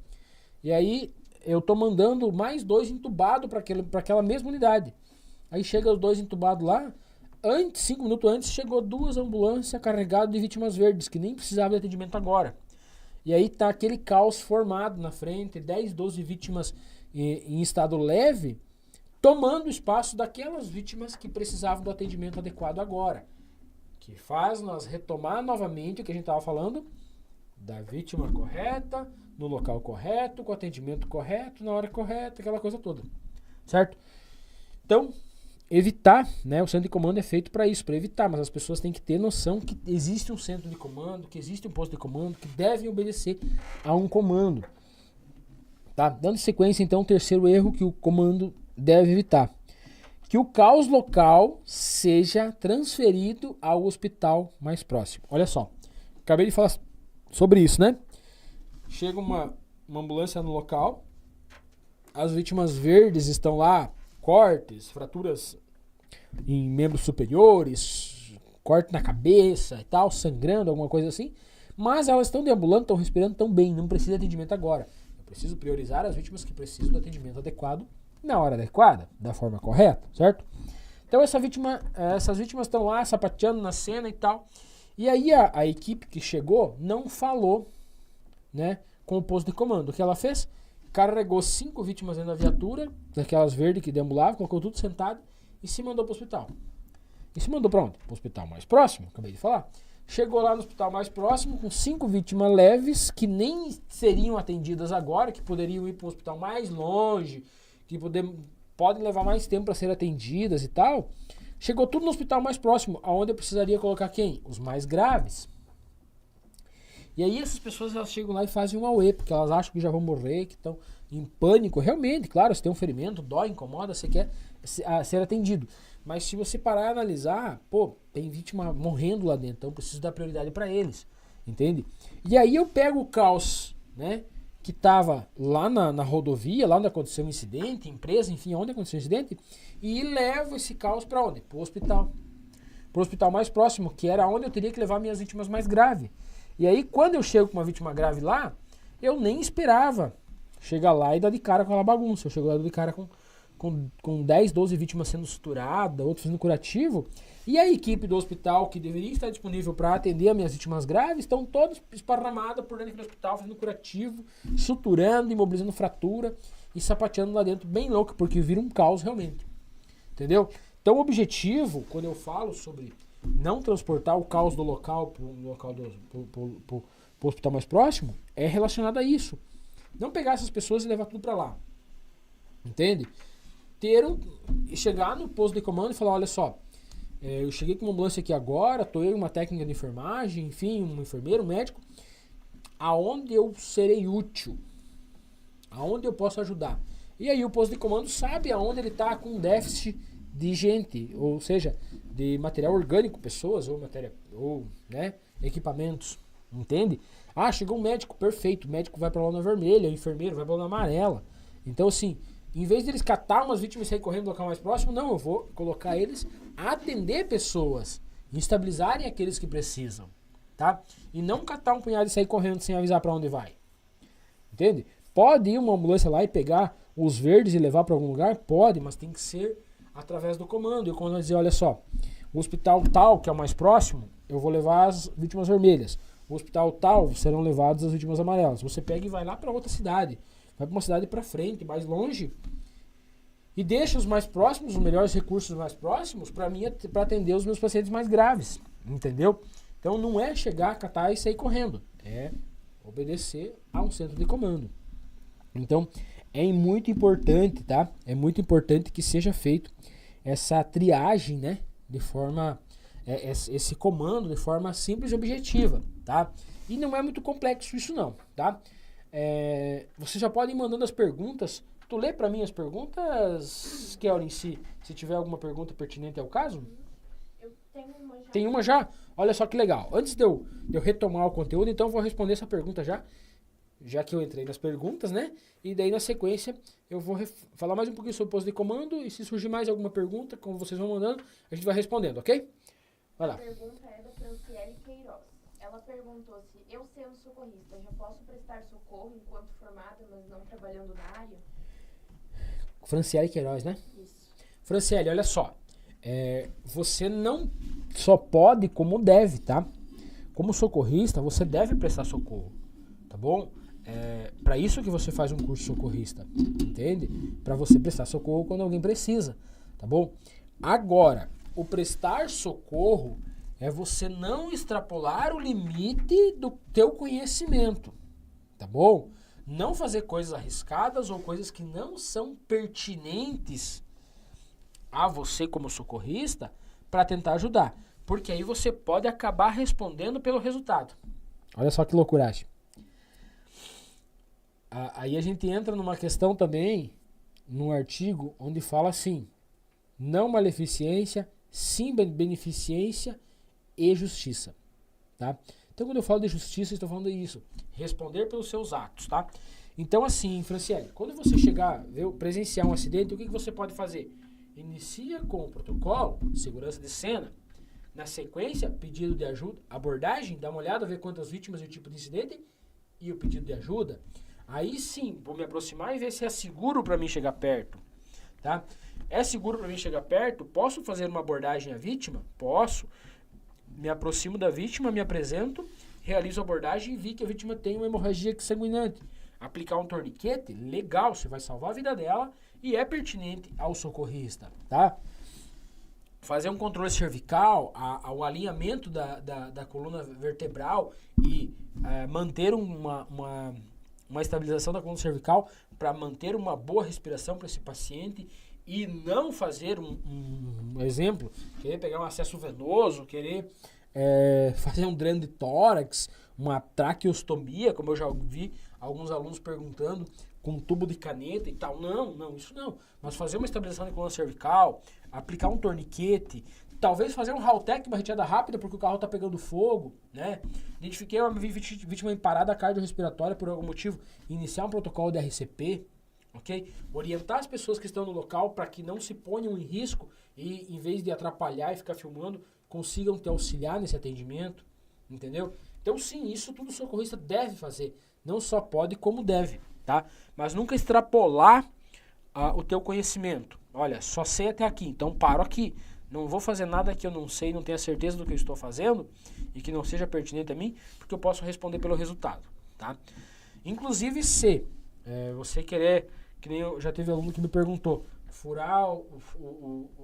E aí eu tô mandando mais 2 entubados para aquela mesma unidade. Aí chega os 2 entubados lá, 5 minutos antes chegou 2 ambulâncias carregadas de vítimas verdes, que nem precisava de atendimento agora. E aí tá aquele caos formado na frente, 10, 12 vítimas em estado leve, tomando espaço daquelas vítimas que precisavam do atendimento adequado agora. Que faz nós retomar novamente o que a gente estava falando, da vítima correta, no local correto, com o atendimento correto, na hora correta, aquela coisa toda. Certo? Então, evitar, né? O centro de comando é feito para isso, para evitar, mas as pessoas têm que ter noção que existe um centro de comando, que existe um posto de comando, que devem obedecer a um comando. Tá? Dando sequência, então, o terceiro erro que o comando deve evitar. Que o caos local seja transferido ao hospital mais próximo. Olha só, acabei de falar sobre isso, né? Chega uma ambulância no local, as vítimas verdes estão lá, cortes, fraturas em membros superiores, corte na cabeça e tal, sangrando, alguma coisa assim, mas elas estão deambulando, estão respirando tão bem, não precisa de atendimento agora. Preciso priorizar as vítimas que precisam do atendimento adequado na hora adequada, da forma correta, certo? Então essas vítimas estão lá sapateando na cena e tal. E aí a equipe que chegou não falou, né, com o posto de comando. O que ela fez? Carregou 5 vítimas dentro da viatura, daquelas verdes que deambulavam, colocou tudo sentado e se mandou para o hospital. E se mandou para onde? Para o hospital mais próximo, acabei de falar. Chegou lá no hospital mais próximo com 5 vítimas leves que nem seriam atendidas agora, que poderiam ir para um hospital mais longe, que podem levar mais tempo para serem atendidas e tal. Chegou tudo no hospital mais próximo, aonde eu precisaria colocar quem? Os mais graves. E aí essas pessoas elas chegam lá e fazem um auê, porque elas acham que já vão morrer, que estão em pânico. Realmente, claro, se tem um ferimento, dói, incomoda, você quer ser atendido. Mas se você parar e analisar, tem vítima morrendo lá dentro, então preciso dar prioridade para eles, entende? E aí eu pego o caos, né, que estava lá na rodovia, lá onde aconteceu o incidente, empresa, enfim, onde aconteceu o incidente, e levo esse caos para onde? Para o hospital. Para o hospital mais próximo, que era onde eu teria que levar minhas vítimas mais graves. E aí quando eu chego com uma vítima grave lá, eu nem esperava chegar lá e dar de cara com aquela bagunça. Eu chego lá e dou de cara com 10, 12 vítimas sendo suturadas, outros fazendo curativo, e a equipe do hospital, que deveria estar disponível para atender as minhas vítimas graves, estão todas esparramadas por dentro do hospital, fazendo curativo, suturando, imobilizando fratura e sapateando lá dentro, bem louco, porque vira um caos realmente. Entendeu? Então o objetivo, quando eu falo sobre não transportar o caos do local para o local pro hospital mais próximo é relacionado a isso. Não pegar essas pessoas e levar tudo para lá. Entende? Chegar no posto de comando e falar, olha só, eu cheguei com uma ambulância aqui agora, tô eu e uma técnica de enfermagem, enfim, um enfermeiro, um médico, aonde eu serei útil, aonde eu posso ajudar. E aí o posto de comando sabe aonde ele está com déficit de gente, ou seja, de material orgânico, pessoas, né, equipamentos, entende? Ah, chegou um médico, perfeito, o médico vai para a lona vermelha, o enfermeiro vai para a lona amarela. Então assim, em vez de eles catar umas vítimas e sair correndo do local mais próximo, não, eu vou colocar eles a atender pessoas, estabilizarem aqueles que precisam, tá? E não catar um punhado e sair correndo sem avisar para onde vai. Entende? Pode ir uma ambulância lá e pegar os verdes e levar para algum lugar? Pode, mas tem que ser através do comando. E o comando vai dizer, olha só, o hospital tal, que é o mais próximo, eu vou levar as vítimas vermelhas. O hospital tal serão levadas as vítimas amarelas. Você pega e vai lá para outra cidade. Vai para uma cidade para frente, mais longe, e deixa os mais próximos, os melhores recursos mais próximos, para atender os meus pacientes mais graves. Entendeu? Então não é chegar, catar e sair correndo. É obedecer a um centro de comando. Então é muito importante, tá? É muito importante que seja feito essa triagem, né? De forma, esse comando de forma simples e objetiva, tá? E não é muito complexo isso não, tá? Você já pode ir mandando as perguntas. Tu lê pra mim as perguntas, Kelly, se tiver alguma pergunta pertinente ao caso? Eu tenho uma já. Tem uma já? Olha só que legal. Antes de eu retomar o conteúdo, então eu vou responder essa pergunta já que eu entrei nas perguntas, né? E daí na sequência eu vou falar mais um pouquinho sobre o posto de comando e se surgir mais alguma pergunta, como vocês vão mandando, a gente vai respondendo, ok? Vai lá. A pergunta é da Franciele Queiroz. Ela perguntou se eu sendo socorrista já posso prestar socorro enquanto formada, mas não trabalhando na área? Franciele Queiroz, né? Isso. Franciele, olha só. Você não só pode, como deve, tá? Como socorrista, você deve prestar socorro, tá bom? Para isso que você faz um curso socorrista, entende? Para você prestar socorro quando alguém precisa, tá bom? Agora, o prestar socorro é você não extrapolar o limite do teu conhecimento, tá bom? Não fazer coisas arriscadas ou coisas que não são pertinentes a você como socorrista para tentar ajudar, porque aí você pode acabar respondendo pelo resultado. Olha só que loucuragem. Aí a gente entra numa questão também, num artigo, onde fala assim, não maleficência, sim beneficência e justiça, tá? Então quando eu falo de justiça, eu estou falando disso, responder pelos seus atos, tá? Então assim, Franciele, quando você chegar, presenciar um acidente, o que você pode fazer? Inicia com o protocolo, segurança de cena, na sequência, pedido de ajuda, abordagem, dá uma olhada, ver quantas vítimas e o tipo de incidente e o pedido de ajuda. Aí sim, vou me aproximar e ver se é seguro para mim chegar perto, tá? É seguro para mim chegar perto? Posso fazer uma abordagem à vítima? Posso. Me aproximo da vítima, me apresento, realizo a abordagem e vi que a vítima tem uma hemorragia sanguinante. Aplicar um torniquete? Legal, você vai salvar a vida dela e é pertinente ao socorrista, tá? Fazer um controle cervical, o alinhamento da coluna vertebral e manter uma estabilização da coluna cervical para manter uma boa respiração para esse paciente e não fazer um exemplo, querer pegar um acesso venoso, querer fazer um dreno de tórax, uma traqueostomia, como eu já vi alguns alunos perguntando, com um tubo de caneta e tal. Não, isso não. Mas fazer uma estabilização da coluna cervical, aplicar um torniquete, talvez fazer um Haltec, uma retirada rápida, porque o carro está pegando fogo, né? Identifiquei uma vítima em parada cardiorrespiratória por algum motivo, iniciar um protocolo de RCP, ok? Orientar as pessoas que estão no local para que não se ponham em risco e, em vez de atrapalhar e ficar filmando, consigam te auxiliar nesse atendimento, entendeu? Então, sim, isso tudo o socorrista deve fazer. Não só pode, como deve, tá? Mas nunca extrapolar o teu conhecimento. Olha, só sei até aqui, então paro aqui. Não vou fazer nada que eu não sei, não tenha certeza do que eu estou fazendo e que não seja pertinente a mim, porque eu posso responder pelo resultado, tá? Inclusive, se você querer, que nem já teve aluno que me perguntou, furar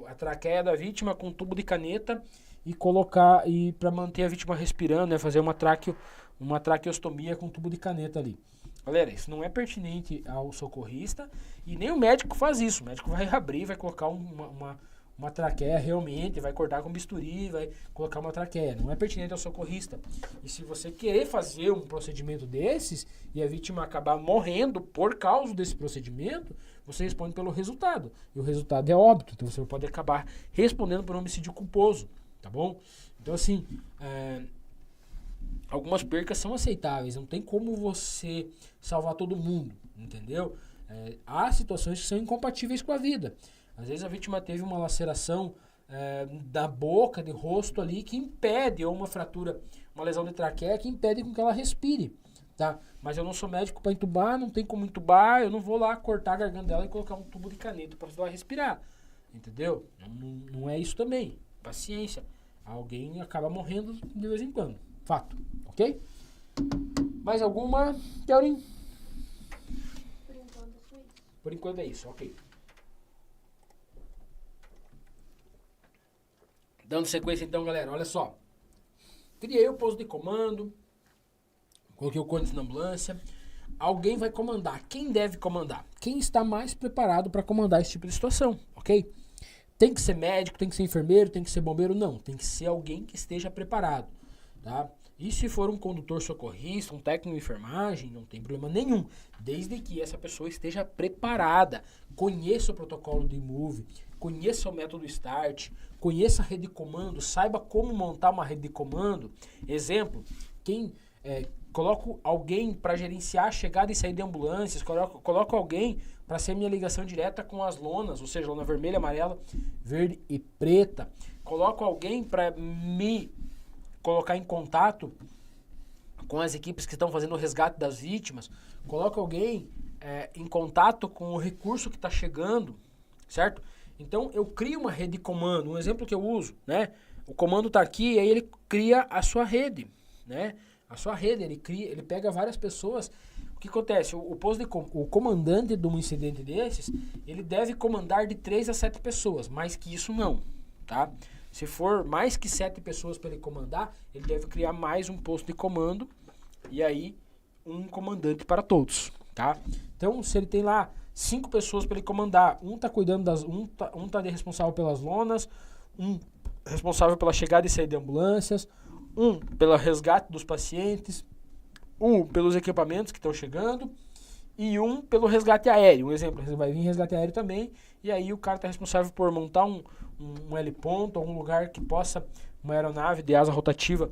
a traqueia da vítima com um tubo de caneta e colocar, e para manter a vítima respirando, né, fazer uma traqueostomia com um tubo de caneta ali. Galera, isso não é pertinente ao socorrista e nem o médico faz isso. O médico vai abrir, vai colocar uma traqueia realmente, vai cortar com bisturi, vai colocar uma traqueia. Não é pertinente ao socorrista. E se você querer fazer um procedimento desses e a vítima acabar morrendo por causa desse procedimento, você responde pelo resultado. E o resultado é óbito. Então você pode acabar respondendo por homicídio culposo. Tá bom? Então assim, algumas percas são aceitáveis. Não tem como você salvar todo mundo. Entendeu? Há situações que são incompatíveis com a vida. Às vezes a vítima teve uma laceração da boca, de rosto ali, que impede, ou uma fratura, uma lesão de traqueia, que impede com que ela respire, tá? Mas eu não sou médico para entubar, não tem como entubar, eu não vou lá cortar a garganta dela e colocar um tubo de caneta para ela respirar, entendeu? Não é isso também, paciência. Alguém acaba morrendo de vez em quando, fato, ok? Mais alguma, Teorim? Por enquanto é só isso. Por enquanto é isso, ok. Dando sequência então, galera, olha só. Criei o posto de comando, coloquei o cone na ambulância. Alguém vai comandar. Quem deve comandar? Quem está mais preparado para comandar esse tipo de situação, ok? Tem que ser médico, tem que ser enfermeiro, tem que ser bombeiro? Não, tem que ser alguém que esteja preparado, tá? E se for um condutor socorrista, um técnico de enfermagem, não tem problema nenhum, desde que essa pessoa esteja preparada, conheça o protocolo de move, conheça o método START, conheça a rede de comando, saiba como montar uma rede de comando. Exemplo, coloco alguém para gerenciar a chegada e saída de ambulâncias, coloco alguém para ser minha ligação direta com as lonas, ou seja, lona vermelha, amarela, verde e preta. Coloco alguém para me colocar em contato com as equipes que estão fazendo o resgate das vítimas. Coloco alguém em contato com o recurso que está chegando, certo? Então eu crio uma rede de comando, um exemplo que eu uso, né? O comando está aqui e aí ele cria a sua rede, né? A sua rede, ele pega várias pessoas. O que acontece? O comandante de um incidente desses, ele deve comandar de 3 a 7 pessoas, mais que isso não, tá? Se for mais que 7 pessoas para ele comandar, ele deve criar mais um posto de comando e aí um comandante para todos, tá? Então, se ele tem lá 5 pessoas para ele comandar, um tá cuidando um tá responsável pelas lonas, um responsável pela chegada e saída de ambulâncias, um pelo resgate dos pacientes, um pelos equipamentos que estão chegando e um pelo resgate aéreo. Um exemplo, vai vir resgate aéreo também, e aí o cara tá responsável por montar um heliponto, algum lugar que possa uma aeronave de asa rotativa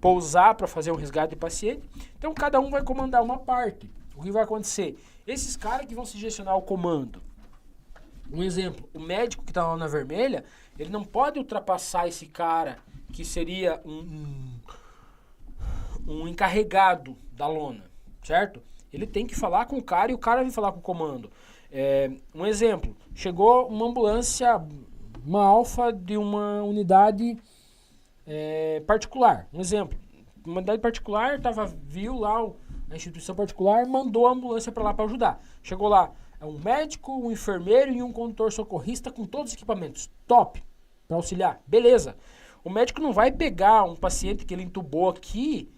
pousar para fazer um resgate de paciente. Então cada um vai comandar uma parte. O que vai acontecer? Esses caras que vão se gestionar o comando. Um exemplo, o médico que está lá na vermelha, ele não pode ultrapassar esse cara que seria um encarregado da lona, certo? Ele tem que falar com o cara e o cara vem falar com o comando. Um exemplo, chegou uma ambulância, uma alfa de uma unidade particular. Um exemplo, uma unidade particular viu lá a instituição particular, mandou a ambulância para lá para ajudar. Chegou lá, um médico, um enfermeiro e um condutor socorrista com todos os equipamentos. Top, para auxiliar. Beleza. O médico não vai pegar um paciente que ele entubou aqui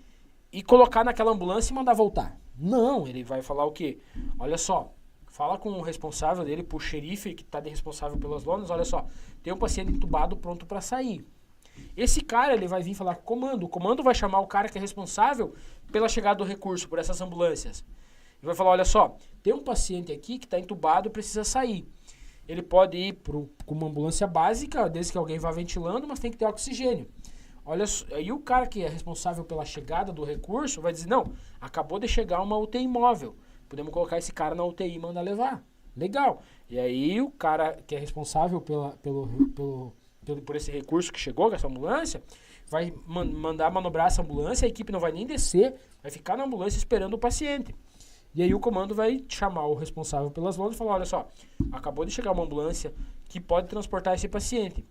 e colocar naquela ambulância e mandar voltar. Não, ele vai falar o quê? Olha só, fala com o responsável dele, pro xerife que está de responsável pelas lonas, olha só, tem um paciente entubado pronto para sair. Esse cara, ele vai vir falar com o comando vai chamar o cara que é responsável pela chegada do recurso, por essas ambulâncias. Ele vai falar, olha só, tem um paciente aqui que está entubado e precisa sair. Ele pode ir com uma ambulância básica, desde que alguém vá ventilando, mas tem que ter oxigênio. Olha, aí o cara que é responsável pela chegada do recurso vai dizer, não, acabou de chegar uma UTI móvel, podemos colocar esse cara na UTI e mandar levar. Legal. E aí o cara que é responsável por esse recurso que chegou, com essa ambulância, vai mandar manobrar essa ambulância, a equipe não vai nem descer, vai ficar na ambulância esperando o paciente. E aí o comando vai chamar o responsável pelas lonas e falar, olha só, acabou de chegar uma ambulância que pode transportar esse paciente.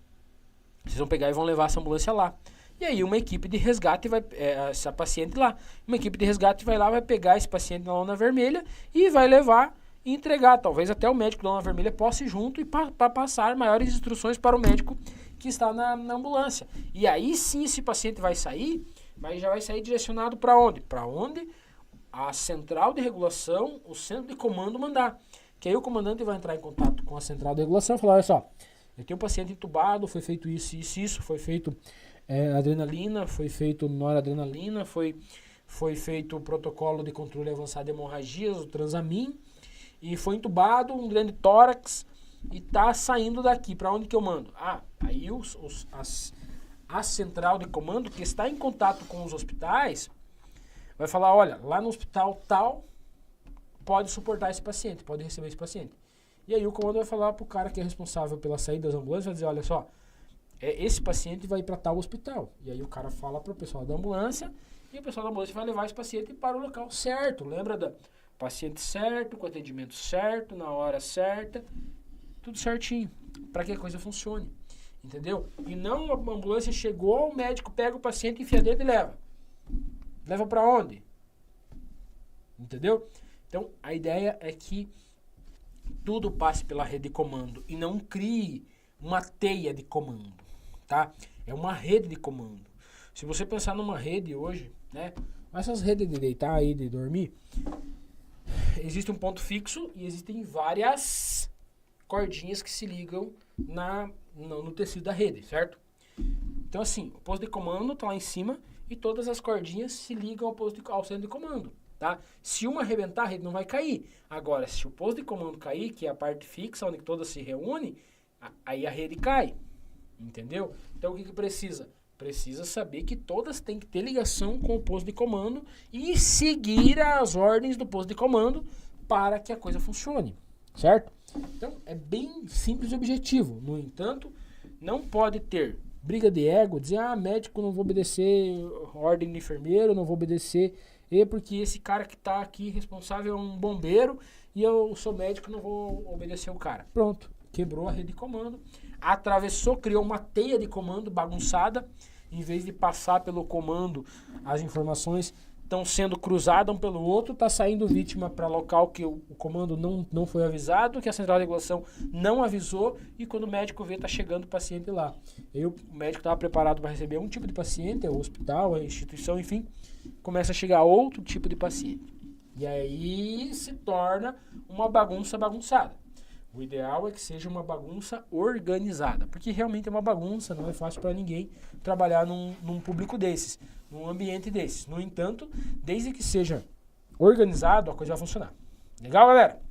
Vocês vão pegar e vão levar essa ambulância lá. E aí uma equipe de resgate vai, essa paciente lá, uma equipe de resgate vai lá, vai pegar esse paciente na lona vermelha e vai levar e entregar. Talvez até o médico da Lona Vermelha possa ir junto e para passar maiores instruções para o médico que está na ambulância. E aí sim esse paciente vai sair, mas já vai sair direcionado para onde? Para onde a central de regulação, o centro de comando mandar. Que aí o comandante vai entrar em contato com a central de regulação e falar, olha só, eu tenho um paciente entubado, foi feito isso, foi feito adrenalina, foi feito noradrenalina, foi feito o protocolo de controle avançado de hemorragias, o Transamin, e foi entubado, um grande tórax, e tá saindo daqui. Para onde que eu mando? Aí a central de comando, que está em contato com os hospitais, vai falar, olha, lá no hospital tal, pode suportar esse paciente, pode receber esse paciente. E aí o comando vai falar pro cara que é responsável pela saída das ambulâncias, vai dizer, olha só, esse paciente vai para tal hospital. E aí o cara fala pro pessoal da ambulância, e o pessoal da ambulância vai levar esse paciente para o local certo. Lembra da paciente certo, com atendimento certo, na hora certa, tudo certinho, para que a coisa funcione. Entendeu? E não a ambulância chegou, o médico pega o paciente, enfia dentro e leva. Leva para onde? Entendeu? Então, a ideia é que tudo passe pela rede de comando e não crie uma teia de comando, tá? É uma rede de comando. Se você pensar numa rede hoje, né? Essas redes de deitar e de dormir, existe um ponto fixo e existem várias cordinhas que se ligam no tecido da rede, certo? Então, assim, o posto de comando tá lá em cima e todas as cordinhas se ligam ao centro de comando. Tá? Se uma arrebentar, a rede não vai cair. Agora, se o posto de comando cair, que é a parte fixa, onde todas se reúnem, aí a rede cai. Entendeu? Então, o que precisa? Precisa saber que todas têm que ter ligação com o posto de comando e seguir as ordens do posto de comando para que a coisa funcione. Certo? Então, é bem simples e objetivo. No entanto, não pode ter briga de ego, dizer, médico, não vou obedecer ordem de enfermeiro, não vou obedecer... porque esse cara que está aqui responsável é um bombeiro e eu sou médico, não vou obedecer o cara. Pronto, quebrou a rede de comando, atravessou, criou uma teia de comando bagunçada, em vez de passar pelo comando, as informações estão sendo cruzadas um pelo outro, está saindo vítima para local que o comando não foi avisado, que a central de regulação não avisou, e quando o médico vê, está chegando o paciente lá. E o médico estava preparado para receber um tipo de paciente, o hospital, a instituição, enfim, começa a chegar outro tipo de paciente. E aí se torna uma bagunça bagunçada. O ideal é que seja uma bagunça organizada, porque realmente é uma bagunça, não é fácil para ninguém trabalhar num público desses, num ambiente desses. No entanto, desde que seja organizado, a coisa vai funcionar. Legal, galera?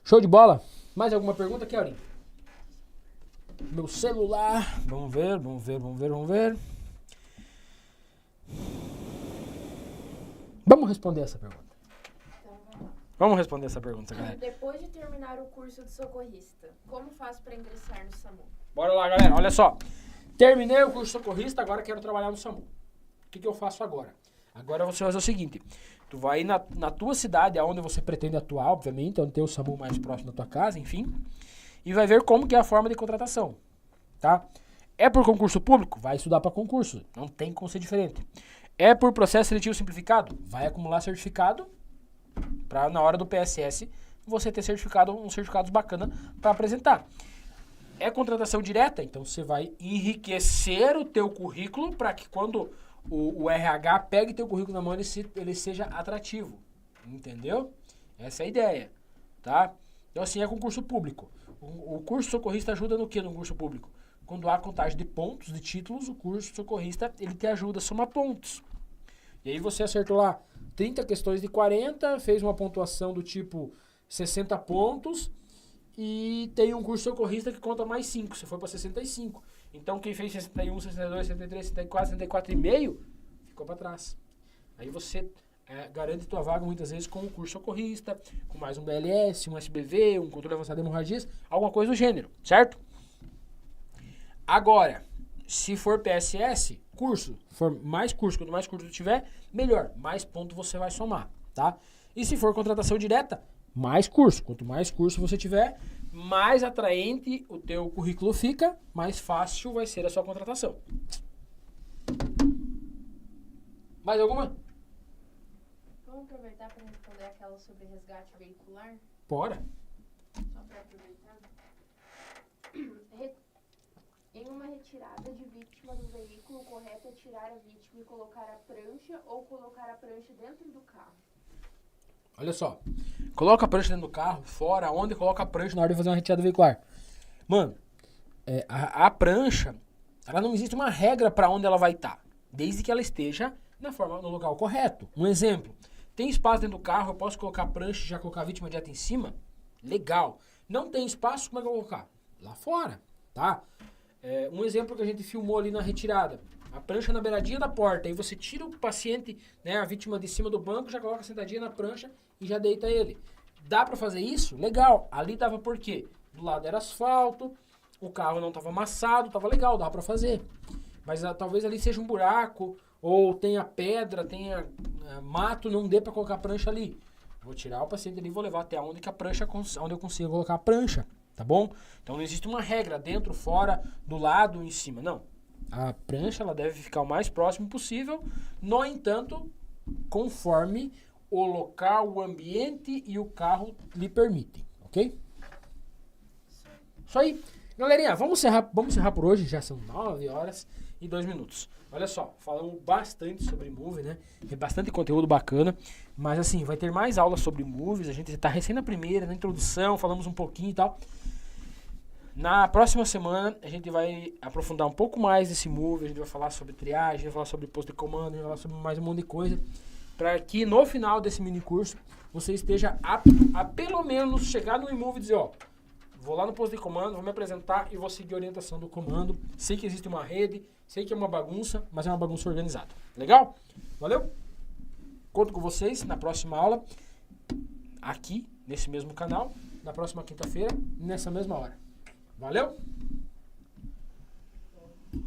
Show de bola? Mais alguma pergunta, Kelly? Meu celular. Vamos ver. Vamos responder essa pergunta. Vamos responder essa pergunta, galera. Depois de terminar o curso de socorrista, como faço para ingressar no SAMU? Bora lá, galera. Olha só. Terminei o curso de socorrista, agora quero trabalhar no SAMU. O que eu faço agora? Agora você vai fazer o seguinte. Tu vai ir na tua cidade, aonde você pretende atuar, obviamente, onde tem o SAMU mais próximo da tua casa, enfim. E vai ver como que é a forma de contratação. Tá? É por concurso público? Vai estudar para concurso. Não tem como ser diferente. É por processo seletivo simplificado? Vai acumular certificado para na hora do PSS você ter uns certificados bacanas para apresentar. É contratação direta? Então você vai enriquecer o teu currículo para que quando o RH pegue teu currículo na mão ele seja atrativo. Entendeu? Essa é a ideia. Tá? Então assim, é concurso público. O curso socorrista ajuda no que no curso público? Quando há contagem de pontos, de títulos, o curso socorrista ele te ajuda a somar pontos. E aí você acertou lá 30 questões de 40, fez uma pontuação do tipo 60 pontos e tem um curso socorrista que conta mais 5, você foi para 65. Então quem fez 61, 62, 63, 64, 64,5 ficou para trás. Aí você garante tua vaga muitas vezes com um curso socorrista, com mais um BLS, um SBV, um controle avançado de hemorragias, alguma coisa do gênero, certo? Agora, se for PSS, curso, for mais curso, quanto mais curso tu tiver, melhor, mais ponto você vai somar, tá? E se for contratação direta, mais curso, quanto mais curso você tiver, mais atraente o teu currículo fica, mais fácil vai ser a sua contratação. Mais alguma? Vamos aproveitar para responder aquela sobre resgate veicular? Bora. Só para aproveitar. Em uma retirada de vítima do veículo, o correto é tirar a vítima e colocar a prancha ou colocar a prancha dentro do carro? Olha só. Coloca a prancha dentro do carro, fora, onde coloca a prancha na hora de fazer uma retirada veicular. Mano, a prancha, ela não existe uma regra para onde ela vai estar, desde que ela esteja no local correto. Um exemplo, tem espaço dentro do carro, eu posso colocar a prancha e já colocar a vítima direto em cima? Legal. Não tem espaço, como é que eu vou colocar? Lá fora, tá? Um exemplo que a gente filmou ali na retirada. A prancha na beiradinha da porta. Aí você tira o paciente, né, a vítima de cima do banco, já coloca sentadinha na prancha e já deita ele. Dá pra fazer isso? Legal. Ali dava por quê? Do lado era asfalto, o carro não tava amassado, tava legal, dava pra fazer. Mas talvez ali seja um buraco, ou tenha pedra, tenha mato, não dê pra colocar a prancha ali. Vou tirar o paciente ali e vou levar até onde eu consigo colocar a prancha. Tá bom? Então não existe uma regra dentro, fora, do lado, em cima. Não. A prancha ela deve ficar o mais próximo possível. No entanto, conforme o local, o ambiente e o carro lhe permitem. Ok? Isso aí. Galerinha, vamos encerrar por hoje. Já são 9 horas e 2 minutos. Olha só, falamos bastante sobre Move, né? Tem bastante conteúdo bacana. Mas assim, vai ter mais aulas sobre Moves. A gente está recém na primeira, na introdução, falamos um pouquinho e tal. Na próxima semana, a gente vai aprofundar um pouco mais desse Move, a gente vai falar sobre triagem, a gente vai falar sobre posto de comando, a gente vai falar sobre mais um monte de coisa, para que no final desse mini curso, você esteja apto a pelo menos chegar no Move e dizer, ó, vou lá no posto de comando, vou me apresentar e vou seguir a orientação do comando. Sei que existe uma rede, sei que é uma bagunça, mas é uma bagunça organizada. Legal? Valeu? Conto com vocês na próxima aula, aqui, nesse mesmo canal, na próxima quinta-feira, nessa mesma hora. Valeu?